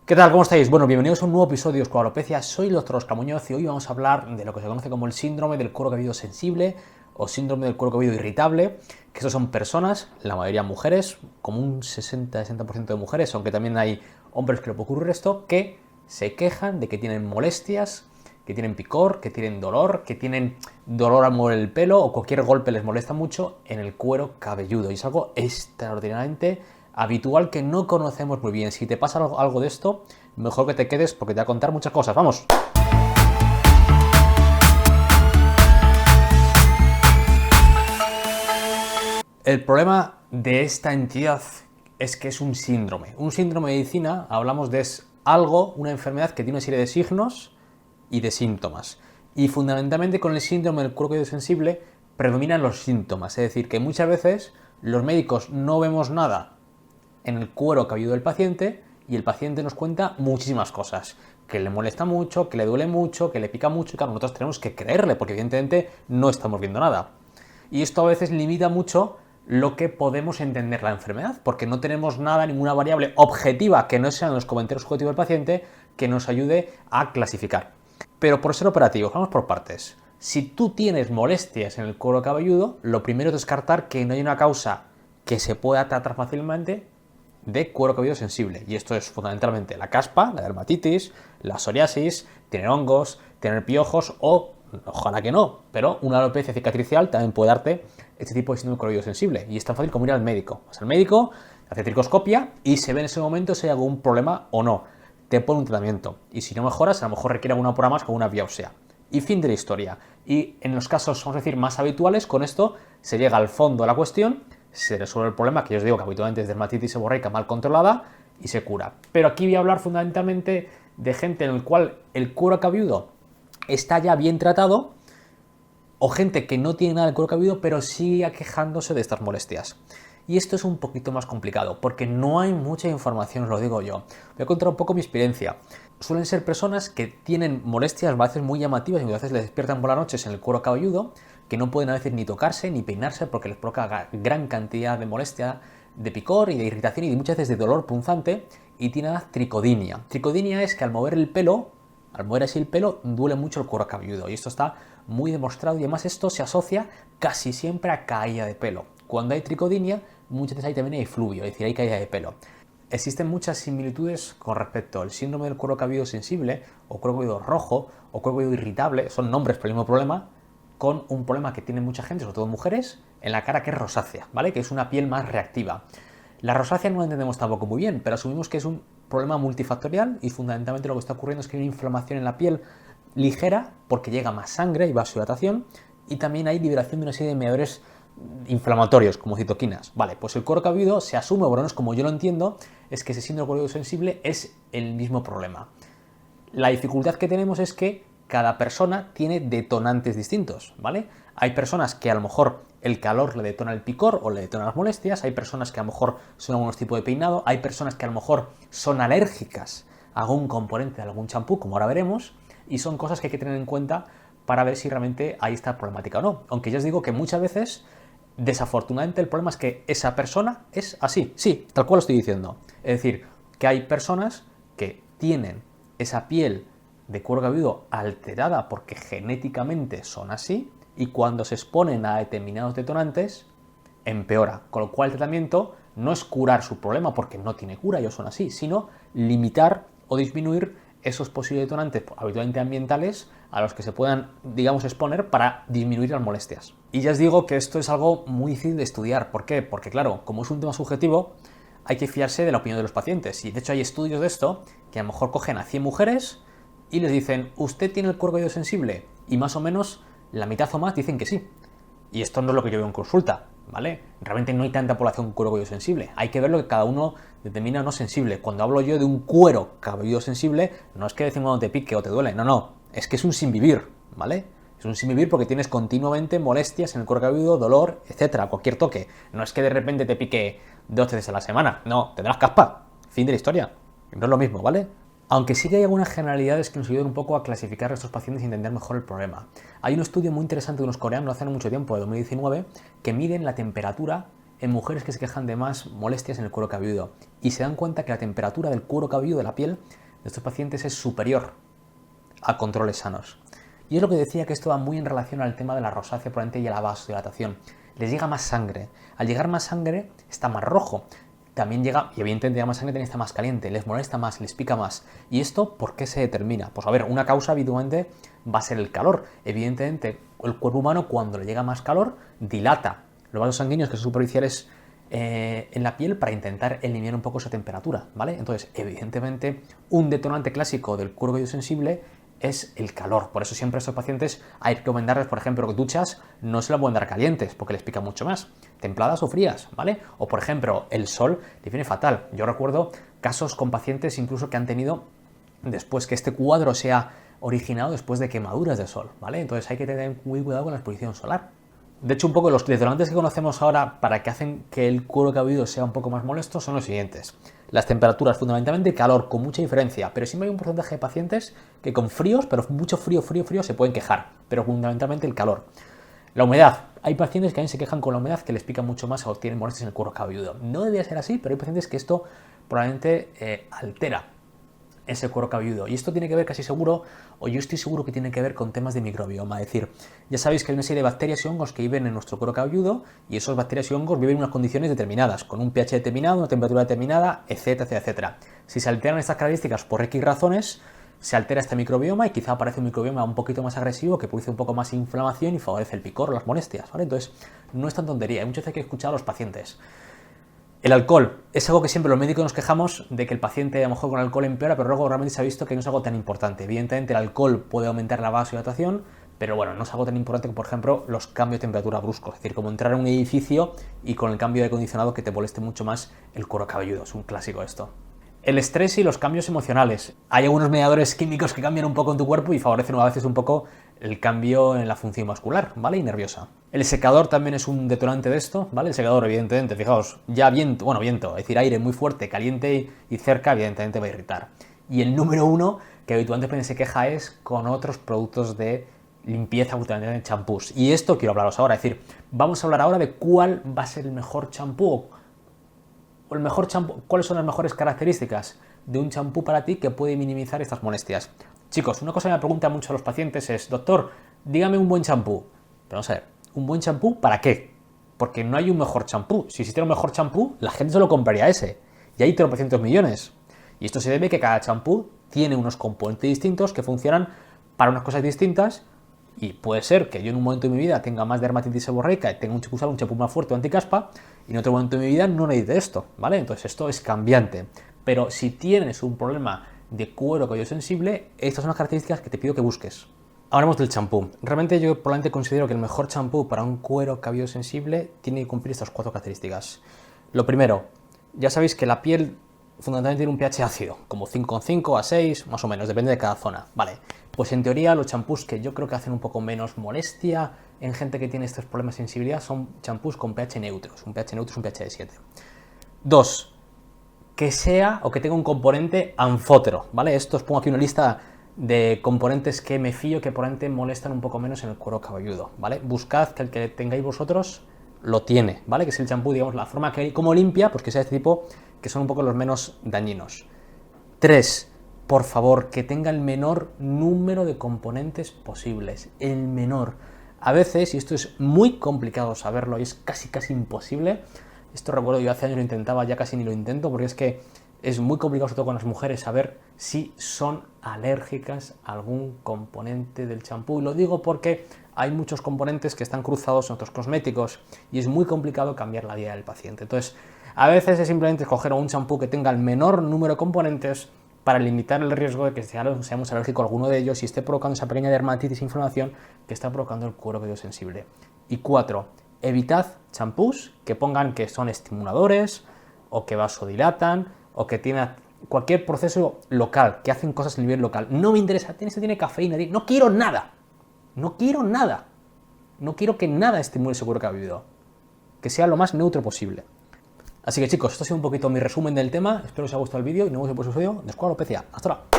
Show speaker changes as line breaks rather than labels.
¿Qué tal? ¿Cómo estáis? Bueno, bienvenidos a un nuevo episodio de Oscualopecia. Soy el Dr. Óscar Muñoz y hoy vamos a hablar de lo que se conoce como el síndrome del cuero cabelludo sensible o síndrome del cuero cabelludo irritable, que estos son personas, la mayoría mujeres, como un 60-60% de mujeres, aunque también hay hombres que le puede ocurrir esto, que se quejan de que tienen molestias, que tienen picor, que tienen dolor al mover el pelo o cualquier golpe les molesta mucho en el cuero cabelludo. Y es algo extraordinariamente habitual que no conocemos muy bien. Si te pasa algo de esto, mejor que te quedes porque te voy a contar muchas cosas. ¡Vamos! El problema de esta entidad es que es un síndrome. Un síndrome de medicina, hablamos de algo, una enfermedad que tiene una serie de signos y de síntomas. Y fundamentalmente con el síndrome del cuero cabelludo sensible predominan los síntomas. Es decir, que muchas veces los médicos no vemos nada en el cuero cabelludo del paciente y el paciente nos cuenta muchísimas cosas, que le molesta mucho, que le duele mucho, que le pica mucho, y claro, nosotros tenemos que creerle porque evidentemente no estamos viendo nada. Y esto a veces limita mucho lo que podemos entender la enfermedad, porque no tenemos nada, ninguna variable objetiva que no sean los comentarios subjetivos del paciente que nos ayude a clasificar. Pero por ser operativos, vamos por partes. Si tú tienes molestias en el cuero cabelludo, lo primero es descartar que no hay una causa que se pueda tratar fácilmente de cuero cabelludo sensible. Y esto es fundamentalmente la caspa, la dermatitis, la psoriasis, tener hongos, tener piojos o, ojalá que no, pero una alopecia cicatricial también puede darte este tipo de síndrome de cuero cabelludo sensible. Y es tan fácil como ir al médico. Vas al médico, hace tricoscopia y se ve en ese momento si hay algún problema o no. Te pone un tratamiento. Y si no mejoras, a lo mejor requiere alguna prueba más como una biopsia. Y fin de la historia. Y en los casos, vamos a decir, más habituales, con esto se llega al fondo de la cuestión, se resuelve el problema, que yo os digo que habitualmente es dermatitis seborreica mal controlada, y se cura. Pero aquí voy a hablar fundamentalmente de gente en el cual el cuero cabelludo está ya bien tratado, o gente que no tiene nada de cuero cabelludo, pero sigue quejándose de estas molestias. Y esto es un poquito más complicado, porque no hay mucha información, os lo digo yo. Voy a contar un poco mi experiencia. Suelen ser personas que tienen molestias a veces muy llamativas y a veces les despiertan por las noches en el cuero cabelludo, que no pueden a veces ni tocarse ni peinarse porque les provoca gran cantidad de molestia, de picor y de irritación y muchas veces de dolor punzante, y tienen tricodinia. Tricodinia es que al mover así el pelo, duele mucho el cuero cabelludo, y esto está muy demostrado, y además esto se asocia casi siempre a caída de pelo. Cuando hay tricodinia, muchas veces ahí también hay fluvio, es decir, hay caída de pelo. Existen muchas similitudes con respecto al síndrome del cuero cabelludo sensible, o cuero cabelludo rojo, o cuero cabelludo irritable, son nombres para el mismo problema, con un problema que tiene mucha gente, sobre todo mujeres, en la cara, que es rosácea, ¿vale? Que es una piel más reactiva. La rosácea no la entendemos tampoco muy bien, pero asumimos que es un problema multifactorial y fundamentalmente lo que está ocurriendo es que hay una inflamación en la piel ligera porque llega más sangre y vasodilatación, y también hay liberación de una serie de mediadores inflamatorios como citoquinas. Vale, pues el cuero cabelludo se asume, por lo menos como yo lo entiendo, es que ese síndrome del cuero cabelludo sensible es el mismo problema. La dificultad que tenemos es que cada persona tiene detonantes distintos, ¿vale? Hay personas que a lo mejor el calor le detona el picor o le detona las molestias, hay personas que a lo mejor son algunos tipos de peinado, hay personas que a lo mejor son alérgicas a algún componente de algún champú, como ahora veremos, y son cosas que hay que tener en cuenta para ver si realmente hay esta problemática o no. Aunque ya os digo que muchas veces, desafortunadamente, el problema es que esa persona es así, sí, tal cual lo estoy diciendo. Es decir, que hay personas que tienen esa piel de cuero cabelludo alterada porque genéticamente son así, y cuando se exponen a determinados detonantes empeora, con lo cual el tratamiento no es curar su problema porque no tiene cura, ellos son así, sino limitar o disminuir esos posibles detonantes habitualmente ambientales a los que se puedan, digamos, exponer para disminuir las molestias. Y ya os digo que esto es algo muy difícil de estudiar. ¿Por qué? Porque claro, como es un tema subjetivo, hay que fiarse de la opinión de los pacientes, y de hecho hay estudios de esto que a lo mejor cogen a 100 mujeres y les dicen, ¿usted tiene el cuero cabelludo sensible? Y más o menos la mitad o más dicen que sí. Y esto no es lo que yo veo en consulta, ¿vale? Realmente no hay tanta población con cuero cabelludo sensible. Hay que ver lo que cada uno determina o no sensible. Cuando hablo yo de un cuero cabelludo sensible, no es que decimos cuando te pique o te duele, no. Es que es un sin vivir, ¿vale? Es un sin vivir porque tienes continuamente molestias en el cuero cabelludo, dolor, etcétera, cualquier toque. No es que de repente te pique 2 veces a la semana. No, tendrás caspa. Fin de la historia. No es lo mismo, ¿vale? Aunque sí que hay algunas generalidades que nos ayudan un poco a clasificar a estos pacientes y entender mejor el problema. Hay un estudio muy interesante de unos coreanos hace no mucho tiempo, de 2019, que miden la temperatura en mujeres que se quejan de más molestias en el cuero cabelludo y se dan cuenta que la temperatura del cuero cabelludo de la piel de estos pacientes es superior a controles sanos. Y es lo que decía, que esto va muy en relación al tema de la rosácea probablemente y a la vasodilatación. Les llega más sangre. Al llegar más sangre está más rojo. También llega, y evidentemente llega más sangre, también está más caliente, les molesta más, les pica más. ¿Y esto por qué se determina? Pues a ver, una causa habitualmente va a ser el calor. Evidentemente, el cuerpo humano cuando le llega más calor dilata los vasos sanguíneos que son superficiales en la piel para intentar eliminar un poco esa temperatura, ¿vale? Entonces, evidentemente, un detonante clásico del cuero cabelludo sensible es el calor. Por eso siempre a estos pacientes hay que recomendarles, por ejemplo, que duchas no se las pueden dar calientes porque les pica mucho más, templadas o frías, ¿vale? O por ejemplo, el sol les viene fatal. Yo recuerdo casos con pacientes incluso que han tenido, después que este cuadro se ha originado después de quemaduras de sol, ¿vale? Entonces hay que tener muy cuidado con la exposición solar. De hecho, un poco los detonantes que conocemos ahora para que hacen que el cuero cabelludo sea un poco más molesto son los siguientes. Las temperaturas, fundamentalmente calor, con mucha diferencia, pero siempre hay un porcentaje de pacientes que con fríos, pero mucho frío, se pueden quejar, pero fundamentalmente el calor. La humedad. Hay pacientes que también se quejan con la humedad, que les pica mucho más o tienen molestias en el cuero cabelludo. No debería ser así, pero hay pacientes que esto probablemente altera ese cuero cabelludo. Y esto tiene que ver casi seguro, o yo estoy seguro que tiene que ver con temas de microbioma. Es decir, ya sabéis que hay una serie de bacterias y hongos que viven en nuestro cuero cabelludo y esos bacterias y hongos viven en unas condiciones determinadas, con un pH determinado, una temperatura determinada, etcétera, etcétera. Si se alteran estas características por X razones, se altera este microbioma y quizá aparece un microbioma un poquito más agresivo que produce un poco más inflamación y favorece el picor o las molestias, ¿vale? Entonces, no es tan tontería. Hay muchas veces que escuchar a los pacientes. El alcohol es algo que siempre los médicos nos quejamos de que el paciente a lo mejor con alcohol empeora, pero luego realmente se ha visto que no es algo tan importante. Evidentemente el alcohol puede aumentar la vasodilatación, pero bueno, no es algo tan importante como por ejemplo los cambios de temperatura bruscos. Es decir, como entrar en un edificio y con el cambio de acondicionado que te moleste mucho más el cuero cabelludo. Es un clásico esto. El estrés y los cambios emocionales. Hay algunos mediadores químicos que cambian un poco en tu cuerpo y favorecen a veces un poco el cambio en la función muscular, ¿vale? Y nerviosa. El secador también es un detonante de esto, ¿vale? El secador, evidentemente, fijaos, ya viento, es decir, aire muy fuerte, caliente y cerca, evidentemente va a irritar. Y el número uno, que habitualmente se queja, es con otros productos de limpieza, habitualmente champús. Y esto quiero hablaros ahora, es decir, vamos a hablar ahora de cuál va a ser el mejor champú o el mejor champú, cuáles son las mejores características de un champú para ti que puede minimizar estas molestias. Chicos, una cosa que me preguntan mucho a los pacientes es, doctor, dígame un buen champú. Pero vamos a ver, ¿un buen champú para qué? Porque no hay un mejor champú. Si existiera un mejor champú, la gente se lo compraría ese. Y hay 300 millones. Y esto se debe a que cada champú tiene unos componentes distintos que funcionan para unas cosas distintas. Y puede ser que yo en un momento de mi vida tenga más dermatitis seborreica y tenga que usar un champú más fuerte o anticaspa, y en otro momento de mi vida no necesite esto, ¿vale? Entonces esto es cambiante. Pero si tienes un problema de cuero cabelludo sensible, estas son las características que te pido que busques. Hablamos del champú. Realmente yo probablemente considero que el mejor champú para un cuero cabelludo sensible tiene que cumplir estas 4 características. Lo primero, ya sabéis que la piel fundamentalmente tiene un pH ácido, como 5,5 a 6, más o menos, depende de cada zona, ¿vale? Pues en teoría los champús que yo creo que hacen un poco menos molestia en gente que tiene estos problemas de sensibilidad son champús con pH neutros. Un pH neutro es un pH de 7. 2. Que sea o que tenga un componente anfótero, ¿vale? Esto os pongo aquí una lista de componentes que me fío que probablemente molestan un poco menos en el cuero cabelludo, ¿vale? Buscad que el que tengáis vosotros lo tiene, ¿vale? Que es el champú, digamos, la forma que como limpia, pues que sea de este tipo, que son un poco los menos dañinos. 3. Por favor, que tenga el menor número de componentes posibles, el menor. A veces, y esto es muy complicado saberlo y es casi imposible, esto recuerdo yo hace años lo intentaba, ya casi ni lo intento, porque es que es muy complicado, sobre todo con las mujeres, saber si son alérgicas a algún componente del champú. Y lo digo porque hay muchos componentes que están cruzados en otros cosméticos y es muy complicado cambiar la vida del paciente. Entonces, a veces es simplemente escoger un champú que tenga el menor número de componentes para limitar el riesgo de que seamos alérgicos a alguno de ellos y esté provocando esa pequeña dermatitis e inflamación que está provocando el cuero cabelludo sensible. Y 4. Evitad champús que pongan que son estimuladores o que vasodilatan o que tienen cualquier proceso local, que hacen cosas a nivel local. No me interesa, esto tiene cafeína, no quiero nada. No quiero nada. No quiero que nada estimule ese cuero cabelludo. Que sea lo más neutro posible. Así que chicos, esto ha sido un poquito mi resumen del tema. Espero que os haya gustado el vídeo y nos vemos en el próximo episodio de Escuadra Alopecia. Hasta ahora.